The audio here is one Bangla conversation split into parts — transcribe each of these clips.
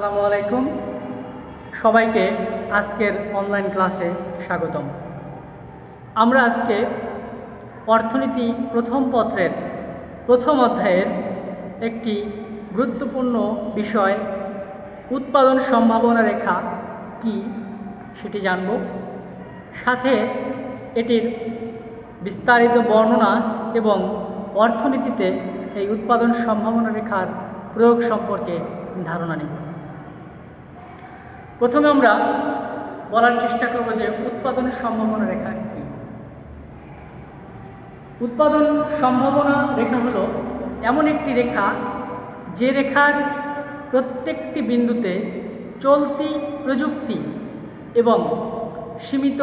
আসসালামু আলাইকুম, সবাইকে আজকের অনলাইন ক্লাসে স্বাগতম। আমরা আজকে অর্থনীতি প্রথম পত্রের প্রথম অধ্যায়ের একটি গুরুত্বপূর্ণ বিষয় উৎপাদন সম্ভাবনা রেখা কি সেটি জানব। সাথে এটির বিস্তারিত বর্ণনা এবং অর্থনীতিতে এই উৎপাদন সম্ভাবনা রেখার প্রয়োগ সম্পর্কে ধারণা নিব। প্রথমে আমরা বলার চেষ্টা করব যে উৎপাদন সম্ভাবনা রেখা কি। উৎপাদন সম্ভাবনা রেখা হলো এমন একটি রেখা যে রেখার প্রত্যেকটি বিন্দুতে চলতি প্রযুক্তি এবং সীমিত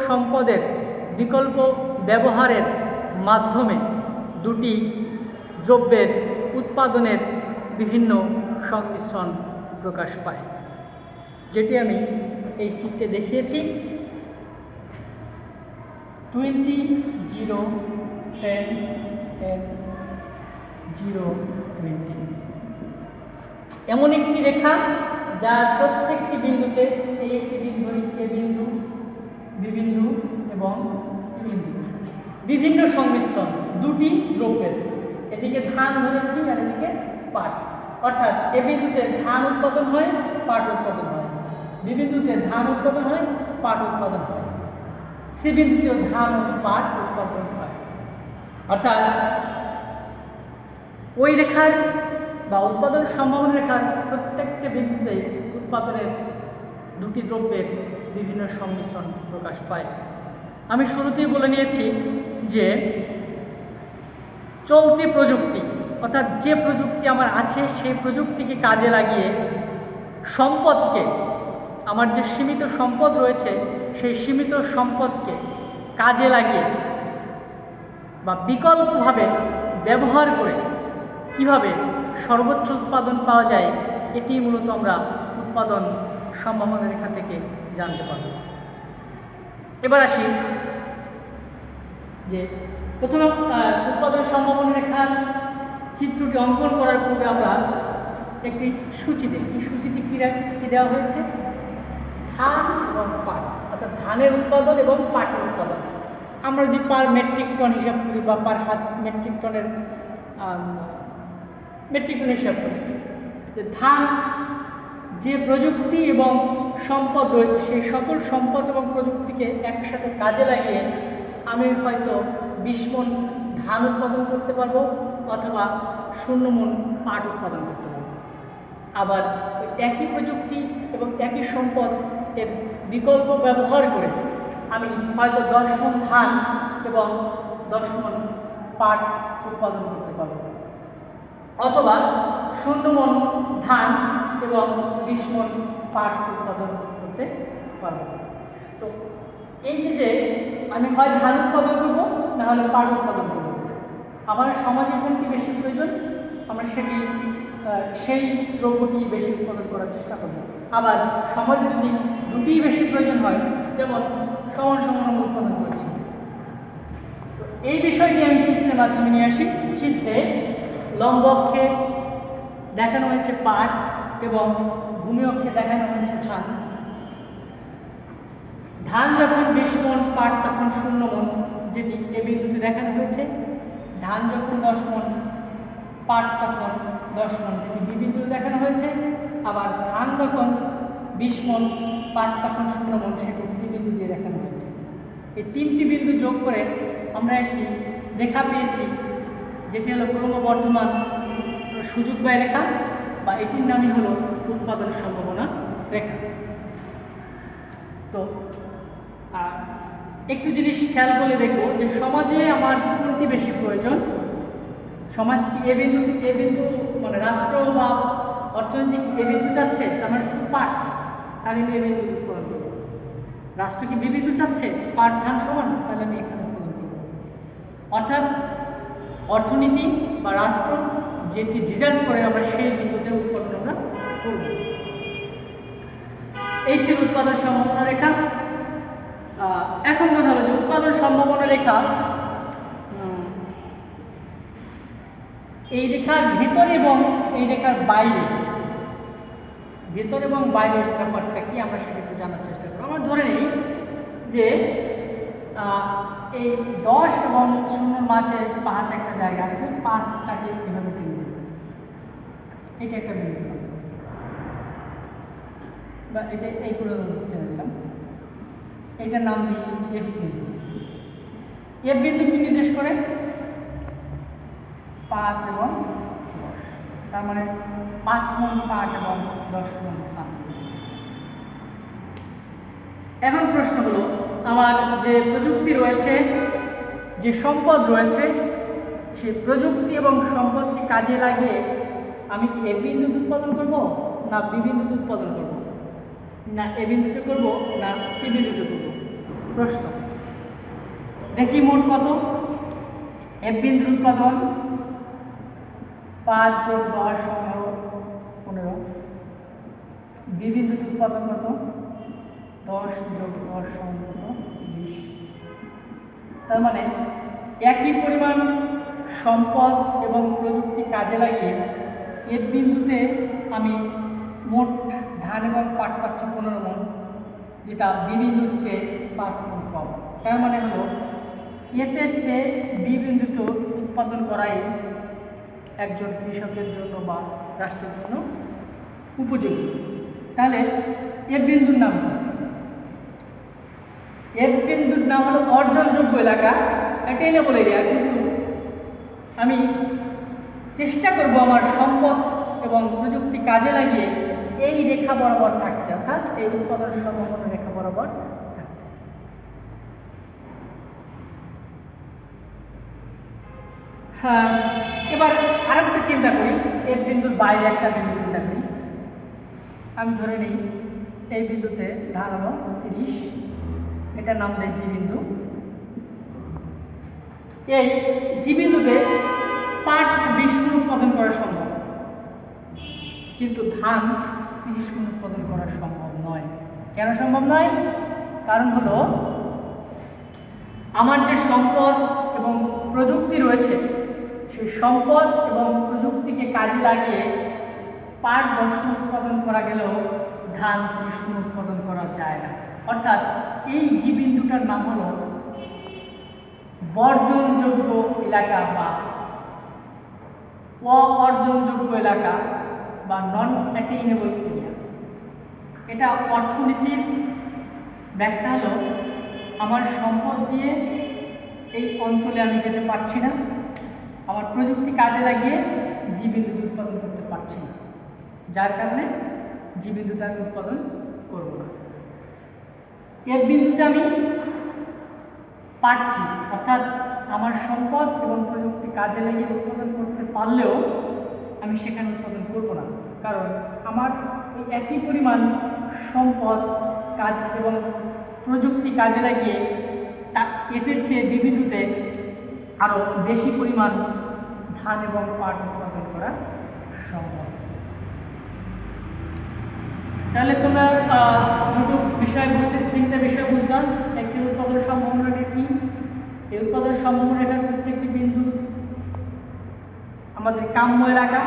সম্পদের বিকল্প ব্যবহারের মাধ্যমে দুটি দ্রব্যের উৎপাদনের বিভিন্ন সংমিশ্রণ প্রকাশ পায়, যেটি আমি এই চিত্রে দেখিয়েছি। 20, 0, 10, 10, 0, 20 এমন একটি রেখা যার প্রত্যেকটি বিন্দুতে এই একটি বিন্দু, এ বিন্দু, বি বিন্দু এবং সি বিন্দু বিভিন্ন সংমিশ্রণ দুটি দ্রব্যের, এদিকে ধান ধরেছি আর এদিকে পাট, অর্থাৎ এ বিন্দুতে ধান উৎপাদন হয়, পাট উৎপাদন হয়, বি বিন্দুতে ধান উৎপাদন হয়, পাট উৎপাদন হয়, সি বিন্দুতেও ধান ও পাট উৎপাদন হয়। অর্থাৎ ওই রেখার বা উৎপাদন সম্ভাবনা রেখার প্রত্যেকটা বিন্দুতেই উৎপাদনের দুটি দ্রব্যের বিভিন্ন সংমিশ্রণ প্রকাশ পায়। আমি শুরুতেই বলে নিয়েছি যে চলতি প্রযুক্তি, অর্থাৎ যে প্রযুক্তি আমার আছে সেই প্রযুক্তিকে কাজে লাগিয়ে সম্পদকে, আমার যে সীমিত সম্পদ রয়েছে সেই সীমিত সম্পদকে কাজে লাগিয়ে বা বিকল্পভাবে ব্যবহার করে কিভাবে সর্বোচ্চ উৎপাদন পাওয়া যায়, এটি মূলত আমরা উৎপাদন সম্ভাবনা রেখা থেকে জানতে পারব। এবার আসি যে প্রথমে উৎপাদন সম্ভাবনা রেখার চিত্রটি অঙ্কন করার পূর্বে আমরা একটি সূচি দেখি। সূচিতে কী দেওয়া হয়েছে? ধান এবং পাট, অর্থাৎ ধানের উৎপাদন এবং পাটের উৎপাদন। আমরা যদি পার মেট্রিক টন হিসাব করি বা পার মেট্রিক টনের হিসাব করি, যে ধান যে প্রযুক্তি এবং সম্পদ রয়েছে সেই সকল সম্পদ এবং প্রযুক্তিকে একসাথে কাজে লাগিয়ে আমি হয়তো 20 মণ ধান উৎপাদন করতে পারবো অথবা 0 মণ পাট উৎপাদন করতে পারবো। আবার একই প্রযুক্তি এবং একই সম্পদ এর বিকল্প ব্যবহার করে আমি হয়তো 10 মণ ধান এবং 10 মণ পাট উৎপাদন করতে পারবো, অথবা 0 মণ ধান এবং 20 মণ পাট উৎপাদন করতে পারবো। তো এই যে আমি হয় ধান উৎপাদন করবো না হলে পাট উৎপাদন করবো, আমার সমাজে কোনটি বেশি প্রয়োজন আমরা সেই দ্রব্যটি বেশি উৎপাদন করার চেষ্টা করব। আবার সমাজে যদি দুটিই বেশি প্রয়োজন হয়, যেমন সমান সমান আমরা উৎপাদন করছি, তো এই বিষয়টি আমি চিত্রের মাধ্যমে নিয়ে আসি। চিত্রে লম্ব অক্ষে দেখানো হয়েছে পাট এবং ভূমি অক্ষে দেখানো হয়েছে ধান। ধান যখন 20 মণ, পাট তখন 0 মণ, যেটি এ বিন্দুতে দেখানো হয়েছে। ধান যখন 10 মণ, পাট তখন 10 মণ, যেটি বি বিন্দুতে দেখানো হয়েছে। আবার ধান তখন 20 মণ, পাট তখন 0 মণ, সেটি সি বিন্দু দিয়ে দেখানো হয়েছে। এই তিনটি বিন্দু যোগ করে আমরা একটি রেখা পেয়েছি, যেটি হলো ক্রমবর্ধমান সুযোগ ব্যয় রেখা, বা এটির নামই হলো উৎপাদন সম্ভাবনা রেখা। তো একটু জিনিস খেয়াল করে দেখবো যে সমাজে আমার কোনটি বেশি প্রয়োজন। সমাজ কি এ বিন্দু থেকে এ বিন্দু, মানে রাষ্ট্র বা অর্থনীতি কি এ বিন্দু চাচ্ছে, আমার শুধু পাট, তাহলে আমি এ বিন্দু উৎপাদন করবো। রাষ্ট্র কি বি বিন্দু চাচ্ছে, পাট ধান সমান, তাহলে আমি এখানে উৎপাদন করবো। অর্থাৎ অর্থনীতি বা রাষ্ট্র যেটি ডিজাইন করে আমরা সেই বিন্দুতে উৎপাদন আমরা করব। এই ছিল উৎপাদন সম্ভাবনা রেখা। এখন কথা হলো যে উৎপাদন সম্ভাবনা রেখা এই রেখার ভিতরে এবং এই রেখার বাইরে ভেতর এবং বাইরের ব্যাপারটা কি আমরা সেটা একটু জানার চেষ্টা করব। আমরা ধরে নিই যে এই 10 এবং 0 মাঝে 5 একটা জায়গা আছে, 5টাকে এভাবে টেনে দেব। এটা একটা বিন্দু বা এটা এই পুরো টেনে দিলাম, এটার নাম দিই এফ বিন্দু। এফ বিন্দু কি নির্দেশ করে? 5 এবং 10, তার মানে 5 মণ কাঠ এবং 10 মণ ধান। এখন প্রশ্ন হলো, আমার যে প্রযুক্তি রয়েছে, যে সম্পদ রয়েছে, সেই প্রযুক্তি এবং সম্পদকে কাজে লাগিয়ে আমি কি এ বিন্দুতে উৎপাদন করব, না বি বিন্দুতে উৎপাদন করব, না এ বিন্দুতে করব, না সি বিন্দুতে করব? প্রশ্ন দেখি মোট কত। এফ বিন্দুর উৎপাদন 5 + 10 = 15। বি বিন্দুতে উৎপাদন কত? 10 + 10 = 20। তার মানে একই পরিমাণ সম্পদ এবং প্রযুক্তি কাজে লাগিয়ে এফ বিন্দুতে আমি মোট ধান এবং পাট পাচ্ছি 15 মণ, যেটা বি বিন্দুর চেয়ে 5 মণ কম। তার মানে হলো এফ এর চেয়ে বি বিন্দুতে উৎপাদন করাই একজন কৃষকের জন্য বা রাষ্ট্রের জন্য উপযোগী। তাহলে এফ বিন্দুর নাম কি? এফ বিন্দুর নাম হলো অর্জনযোগ্য এলাকা, অ্যাটেইনেবল এরিয়া। কিন্তু আমি চেষ্টা করব আমার সম্পদ এবং প্রযুক্তি কাজে লাগিয়ে এই রেখা বরাবর থাকতে, অর্থাৎ এই উৎপাদন সম্ভাবনা রেখা বরাবর থাকতে। হ্যাঁ, এবার আরেকটা চিন্তা করি, এফ বিন্দুর বাইরে একটা বিন্দু চিন্তা করি। আমি ধরে নিই এই বিন্দুতে ধান হলো 30, এটার নাম দেয় জি বিন্দু। এই জি বিন্দুতে পাট 20 মণ উৎপাদন করা সম্ভব, কিন্তু ধান 30 মণ উৎপাদন করা সম্ভব নয়। কেন সম্ভব নয়? কারণ হলো আমার যে সম্পদ এবং প্রযুক্তি রয়েছে, সেই সম্পদ এবং প্রযুক্তিকে কাজে লাগিয়ে পাট 10 মণ উৎপাদন করা গেলেও ধান 30 মণ উৎপাদন করা যায় না। অর্থাৎ এই জি বিন্দুটার নাম হলো বর্জনযোগ্য এলাকা বা অর্জনযোগ্য এলাকা বা নন অ্যাটেইনেবল এরিয়া। এটা অর্থনীতির ব্যাখ্যা হলো আমার সম্পদ দিয়ে এই অঞ্চলে আমি যেতে পারছি না, আমার প্রযুক্তি কাজে লাগিয়ে জি বিন্দুতে উৎপাদন করতে পারছি না, যার কারণে জি বিন্দুতে আমি উৎপাদন করব না। এফ বিন্দুতে আমি পারছি, অর্থাৎ আমার সম্পদ এবং প্রযুক্তি কাজে লাগিয়ে উৎপাদন করতে পারলেও আমি সেখানে উৎপাদন করব না, কারণ আমার এই একই পরিমাণ সম্পদ কাজ এবং প্রযুক্তি কাজে লাগিয়ে তা এফ এর চেয়ে বি বিন্দুতে আরও বেশি পরিমাণ ধান এবং পাট উৎপাদন করা সম্ভব। তাহলে তোমরা দুটো বিষয় বুঝতে, তিনটা বিষয় বুঝলাম। একটি উৎপাদন সম্ভাবনাটা কি, এই উৎপাদন সম্ভাবনা রেখার প্রত্যেকটি বিন্দু আমাদের কাম্য এলাকা,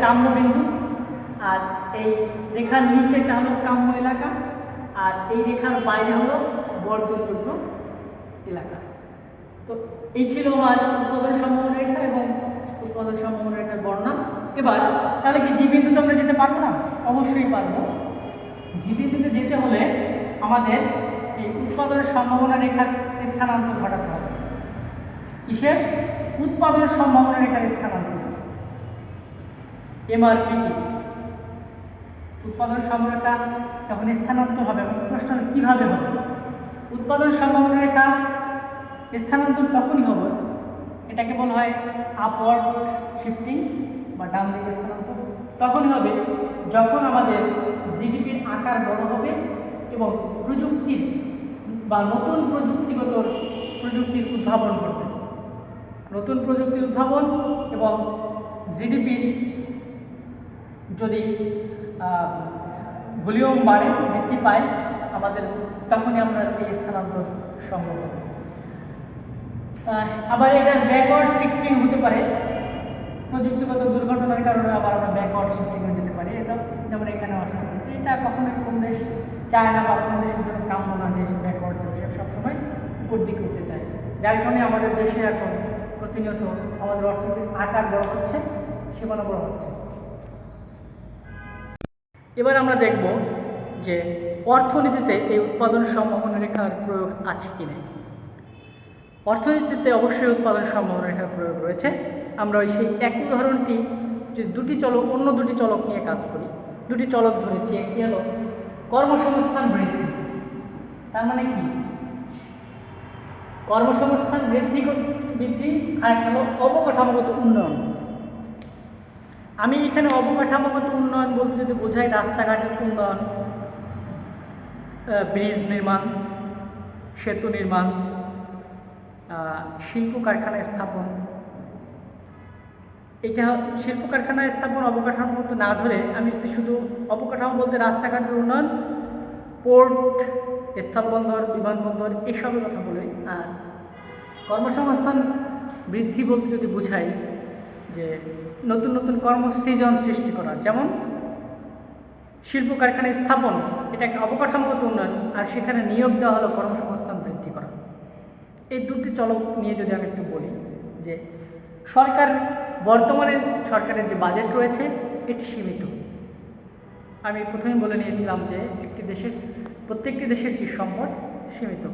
কাম্য বিন্দু, আর এই রেখার নিচেটা হলো কাম্য এলাকা, আর এই রেখার বাইরে হলো বর্জনযোগ্য এলাকা। তো এই ছিল আমার উৎপাদন সম্ভাবনা রেখা এবং উৎপাদন সম্ভাবনা রেখার বর্ণনা। এবার তাহলে কি জি বিন্দুতে আমরা যেতে পারবো না? অবশ্যই পারবো। জি বিন্দুতে যেতে হলে আমাদের এই উৎপাদনের সম্ভাবনা রেখার স্থানান্তর ঘটাতে হবে। কিসের? উৎপাদনের সম্ভাবনা রেখার স্থানান্তর, এমআরপিটি। উৎপাদন সম্ভাবনাটা যখন স্থানান্তর হবে, প্রশ্ন কিভাবে হবে? উৎপাদন সম্ভাবনা রেখা স্থানান্তর তখনই হবে, এটাকে বলা হয় আপওয়ার্ড শিফটিং বা ডান দিকে স্থানান্তর। তখনই হবে যখন আমাদের জিডিপির আকার বড় হবে এবং প্রযুক্তির বা নতুন প্রযুক্তির উদ্ভাবন করবে। নতুন প্রযুক্তির উদ্ভাবন এবং জিডিপির যদি ভলিউম বাড়ে, বৃদ্ধি পায় আমাদের, তখনই আমরা এই স্থানান্তর সম্ভব হবে। আবার এটা ব্যাকওয়ার্ড শিফটিং হতে পারে, প্রযুক্তিগত দুর্ঘটনার কারণে আবার আমরা ব্যাকওয়ার্ড শিফটিং হয়ে যেতে পারি। এটা যেমন এখানে আসতে পারে, তো এটা কখনো কোন দেশ চায় না বা কোনো দেশের জন্য কাম্য না যে সে ব্যাকওয়ার্ড যাবে, সে সবসময় উপর দিকে উঠতে চায়। যার কারণে আমাদের দেশে এখন প্রতিনিয়ত আমাদের অর্থনৈতিক আকার বড় হচ্ছে, সীমানা বড় হচ্ছে। এবার আমরা দেখব যে অর্থনীতিতে এই উৎপাদন সম্ভাবনা রেখার প্রয়োগ আছে কি না। অর্থনীতিতে অবশ্যই উৎপাদন সম্ভাবনা রেখার প্রয়োগ রয়েছে। আমরা ওই সেই একই উদাহরণটি যদি অন্য দুটি চলক নিয়ে কাজ করি, দুটি চলক ধরেছি, একটি হলো কর্মসংস্থান বৃদ্ধি। তার মানে কি? কর্মসংস্থান বৃদ্ধি আর একটা হলো অবকাঠামোগত উন্নয়ন। আমি এখানে অবকাঠামোগত উন্নয়ন বলতে যদি বোঝাই রাস্তাঘাটের উন্নয়ন, ব্রিজ নির্মাণ, সেতু নির্মাণ, শিল্প কারখানা স্থাপন। এটা শিল্প কারখানা স্থাপন অবকাঠামোগত না ধরে আমি যদি শুধু অবকাঠামো বলতে রাস্তাঘাটের উন্নয়ন, পোর্ট, স্থলবন্দর, বিমানবন্দর এসবের কথা বলি। আর কর্মসংস্থান বৃদ্ধি বলতে যদি বুঝাই যে নতুন নতুন কর্মসৃজন সৃষ্টি করা, যেমন শিল্প কারখানা স্থাপন, এটা একটা অবকাঠামোগত উন্নয়ন, আর সেখানে নিয়োগ দেওয়া হলো কর্মসংস্থান বৃদ্ধি করা। এই দুটি চলক নিয়ে যদি আমি একটু বলি যে বর্তমানে সরকারের যে বাজেট রয়েছে এটি সীমিত। আমি প্রথমে বলে নিয়েছিলাম যে প্রত্যেকটি দেশের কি সম্পদ সীমিত।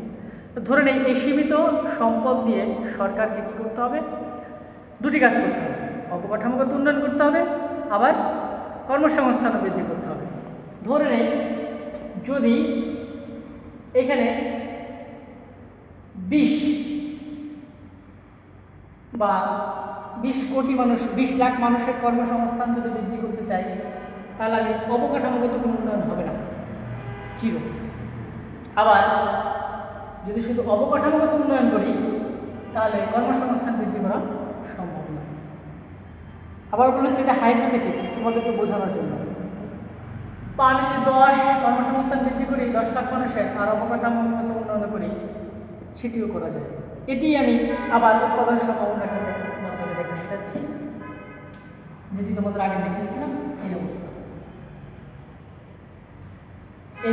তো ধরে নেই এই সীমিত সম্পদ দিয়ে সরকারকে কী করতে হবে? দুটি কাজ করতে হবে, অবকাঠামোগত উন্নয়ন করতে হবে, আবার কর্মসংস্থান বৃদ্ধি করতে হবে। ধরে নেই যদি এখানে 20 কোটি মানুষ, 20 লাখ মানুষের কর্মসংস্থান যদি বৃদ্ধি করতে চাই, তাহলে আমি অবকাঠামোগত কোনো উন্নয়ন হবে না, জিরো। আবার যদি শুধু অবকাঠামোগত উন্নয়ন করি তাহলে কর্মসংস্থান বৃদ্ধি করা সম্ভব নয়। আবার বলেছি এটা হাইপোথেটিক, তোমাদেরকে বোঝানোর জন্য। বা আমি যদি 10 কর্মসংস্থান বৃদ্ধি করি 10 লাখ মানুষের, আর অবকাঠামোগত উন্নয়ন করি, সেটিও করা যায়। এটি আমি আবার উৎপাদন সম্ভাবনা মাধ্যমে দেখাতে চাচ্ছি, যেটি তোমাদের আগে দেখিয়েছিলাম এই অবস্থা। এই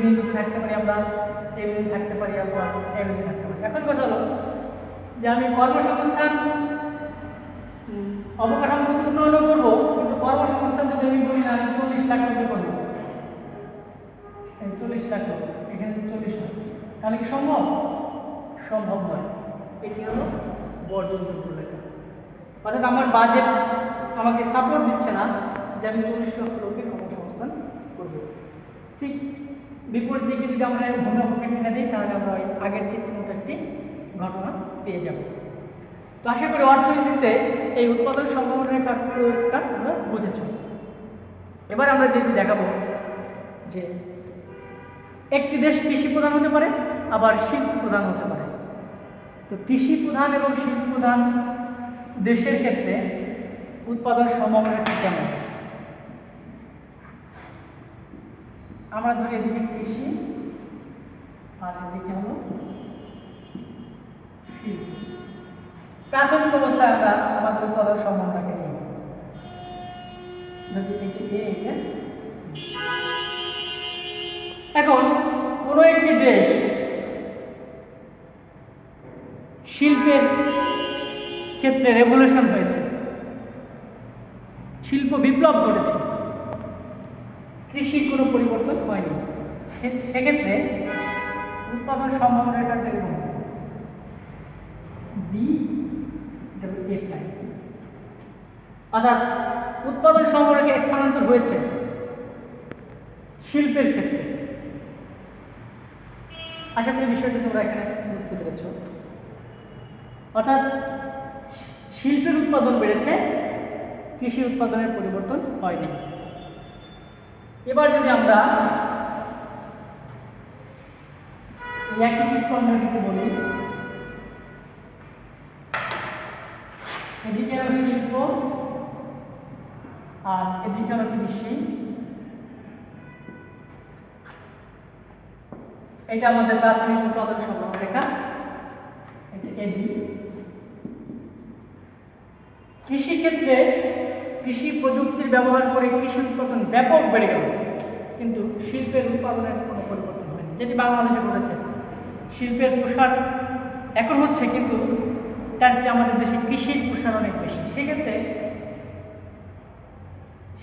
বিন্দুতে থাকতে পারি আমরা, এই বিন্দুতে থাকতে পারি, আবার এই বিন্দুতে থাকতে পারি। এখন কথা হলো যে আমি কর্মসংস্থান অবকাঠামোগত উন্নয়নও করবো, কিন্তু কর্মসংস্থান যদি আমি বলি না আমি 40 লাখ টাকা করবো, 40 লাখ করবো, এখানে 40 লাখ, তাহলে কি সম্ভব? সম্ভব নয়। এটি হলো বর্জনযোগ্য লেখা। অর্থাৎ আমার বাজেট আমাকে সাপোর্ট দিচ্ছে না যে আমি 40 লক্ষ লোকের কর্মসংস্থান করবো। ঠিক বিপরীত দিকে যদি আমরা ভূমিকে টেনে দিই তাহলে আমরা ওই আগের চিত্রের মতো একটি ঘটনা পেয়ে যাব। তো আশা করি অর্থনীতিতে এই উৎপাদন সম্ভাবনা রেখার প্রয়োগটা তোমরা বুঝেছ। এবার আমরা যেটি দেখাবো যে একটি দেশ কৃষি প্রধান হতে পারে, আবার শিল্প প্রধান হতে পারে। তো কৃষি প্রধান এবং শিল্প প্রধান দেশের ক্ষেত্রে উৎপাদন সম্ভাবনা কেমন? আমরা ধরি এদিকে কৃষি আর এদিকে হলো শিল্প। প্রাথমিক অবস্থায় আমরা আমাদের উৎপাদন সম্ভাবনাকে নিই, এখন কোন একটি দেশ শিল্পের ক্ষেত্রে রেভলিউশন হয়েছে, শিল্প বিপ্লব ঘটেছে, কৃষির কোনো পরিবর্তন হয়নি, সেক্ষেত্রে উৎপাদন সম্ভাবনা এরকম অর্থাৎ উৎপাদন সম্ভাবনাকে স্থানান্তর হয়েছে শিল্পের ক্ষেত্রে। আশা করি বিষয়টি তোমরা এখানে বুঝতে পেরেছ। অর্থাৎ শিল্পের উৎপাদন বেড়েছে, কৃষি উৎপাদনের পরিবর্তন হয়নি। এবার যদি আমরা একই চিত্র আমরা কিন্তু বলি, এদিকে হলো শিল্প আর এদিকে হলো কৃষি, এটা আমাদের প্রাথমিক উৎপাদন সম্ভাবনা রেখা, এটা এবি। কৃষিক্ষেত্রে কৃষি প্রযুক্তির ব্যবহার করে কৃষি উৎপাদন ব্যাপক বেড়ে গেল, কিন্তু শিল্পের উৎপাদনের কোনো পরিবর্তন হয়নি, যেটি বাংলাদেশে ঘটেছে। শিল্পের প্রসার এখন হচ্ছে, কিন্তু তার চেয়ে আমাদের দেশে কৃষির প্রসার অনেক বেশি। সেক্ষেত্রে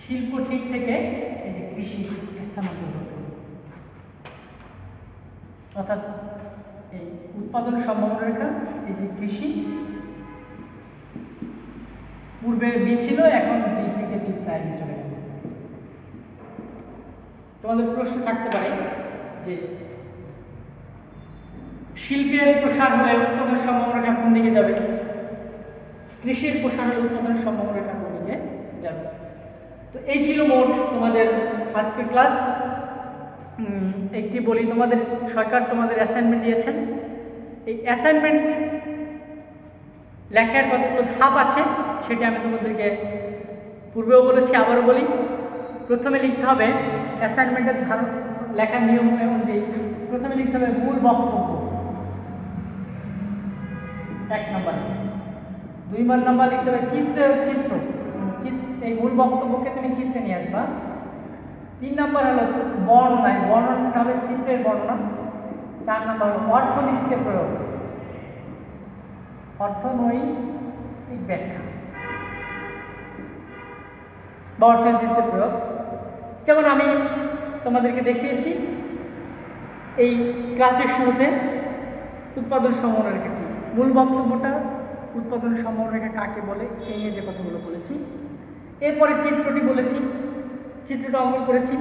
শিল্প ঠিক থেকে এই যে কৃষি স্থানান্তর হবে, অর্থাৎ এই উৎপাদন সম্ভাবনা রেখা, এই যে কৃষি পূর্বে বি ছিল, এখন বি থেকে বি প্রায় চলে গেছে। তোমাদের প্রশ্ন থাকতে পারে যে শিল্পের প্রসার হলে উৎপাদন সম্ভাবনা রেখা কোন দিকে যাবে, কৃষির প্রসার হলে উৎপাদন সম্ভাবনা রেখা কোন দিকে যাবে। তো এই ছিল মোট তোমাদের আজকের ক্লাস। একটি বলি, তোমাদের সরকার তোমাদের অ্যাসাইনমেন্ট দিয়েছেন। এই অ্যাসাইনমেন্ট লেখার কতগুলো ধাপ আছে সেটা আমি তোমাদেরকে পূর্বেও বলেছি, আবারও বলি। প্রথমে লিখতে হবে অ্যাসাইনমেন্টের লেখার নিয়ম অনুযায়ী, প্রথমে লিখতে হবে মূল বক্তব্য 1 নম্বর। 2 নম্বর লিখতে হবে চিত্র। এই মূল বক্তব্যকে তুমি চিত্রে নিয়ে আসবা। 3 নম্বর হলো বর্ণনাটা হবে চিত্রের বর্ণনা। 4 নম্বর হলো অর্থনীতিতে প্রয়োগ, অর্থনৈতিক ব্যাখ্যা বা অর্থনীতিতে প্রয়োগ। যেমন আমি তোমাদেরকে দেখিয়েছি এই ক্লাসের শুরুতে উৎপাদন সম্ভাবনা রেখা কি, মূল বক্তব্যটা উৎপাদন সম্ভাবনা রেখা কাকে বলে এই নিয়ে যে কথাগুলো বলেছি। এরপরে চিত্রটি বলেছি, চিত্রটা অঙ্কন করেছি,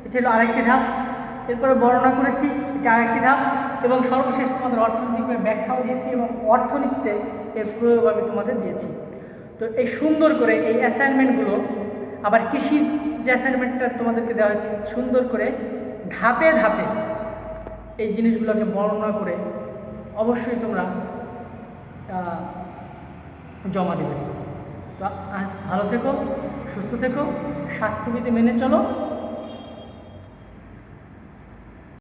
এটা হলো আরেকটি ধাপ। এরপরে বর্ণনা করেছি, এটা আরেকটি ধাপ। এবং সর্বশেষ তোমাদের অর্থনৈতিক ব্যাখ্যাও দিয়েছি এবং অর্থনীতিতে এর প্রয়োগ আমি তোমাদের দিয়েছি। তো এই সুন্দর করে এই অ্যাসাইনমেন্টগুলো, আবার কৃষির যে অ্যাসাইনমেন্টটা তোমাদেরকে দেওয়া হয়েছে, সুন্দর করে ধাপে ধাপে এই জিনিসগুলোকে বর্ণনা করে অবশ্যই তোমরা জমা দেবে। তো আজ ভালো থেকো, সুস্থ থেকো, স্বাস্থ্যবিধি মেনে চলো।